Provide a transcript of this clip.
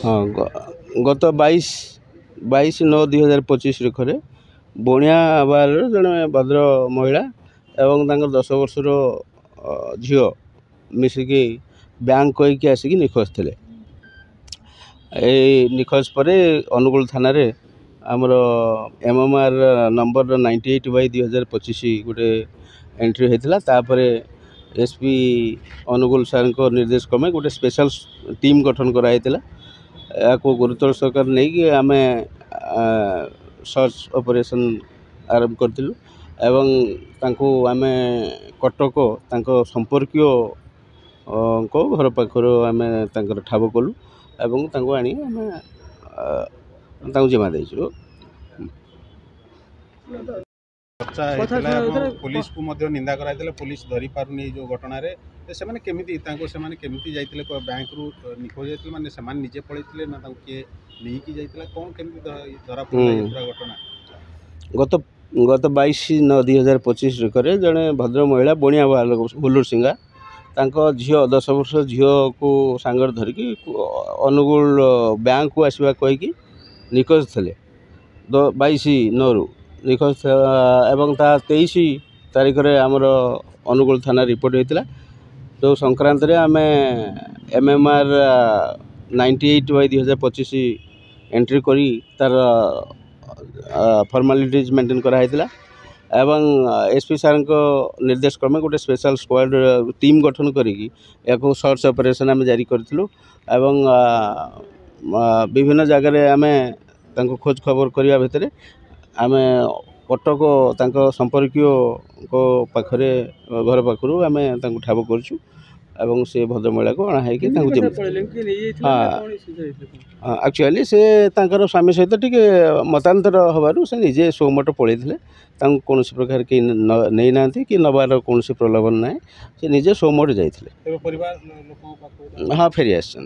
हाँ गत 22/9/2025 रेखरे बणिया बार जड़े भद्र महिला एवं 10 वर्षर झील मिसिकी बैंक कहीकि आसिक निखोज थे। निखोज पर अनुगुल थाना आमर MMR नंबर 98/2025 गोटे एंट्री होता। तापर SP अनुगुल सार निर्देश क्रमे गोटे स्पेशल टीम गठन कराई या गुरुतर सहकार नहीं कि आम सर्च ऑपरेशन आरंभ करूँ एवं तांको आम कटक संपर्कीय को घर पाखर आम ठाब कलु एवं तांको आनी आम जिम्मा देचु। पुलिस को मध्य निंदा कराइले पुलिस धरी पारुनी जो घटना रे से माने केमिति जाइतिले बैंक रु निखोज जाइतिले माने से माने निजे पळैतिले ना ताऊ के नहीं की जाइतिला कोन केमिति धरा पड़ला पूरा घटना। गत 22/9/2025 करे जड़े भद्र महिला बणिया बुलूर सिंगा तांको झियो 10 वर्ष झियो को सांगर धरिकी अनुगुल बैंक को आसवा कहीकि निखोज थे 22/9 रु निखोज एवं 23 तारीख रे आमर अनुगुल थाना रिपोर्ट होता जो संक्रांत रे आम MMR 98/2025 एंट्री करी तार फॉर्मालिटीज मेंटेन कराइला एवं SP सार निर्देश क्रमे गोटे स्पेशल स्क्वाड टीम गठन करी सर्च ऑपरेशन आम जारी करूँ एवं विभिन्न जगह आम खोज खबर करने भितर आम कटक संपर्कीय को पाखरे घर पाखर आम ठाब करूँ एवं से भद्र महिला को अणा है कि हाँ एक्चुअली से स्वामी सहित टी मतांतर हबार से निजे सोमट पड़े कौन प्रकार कि नहीं ना कि नबार कौन प्रलोभन ना से निजे सोमट जाते हाँ फेरी आस।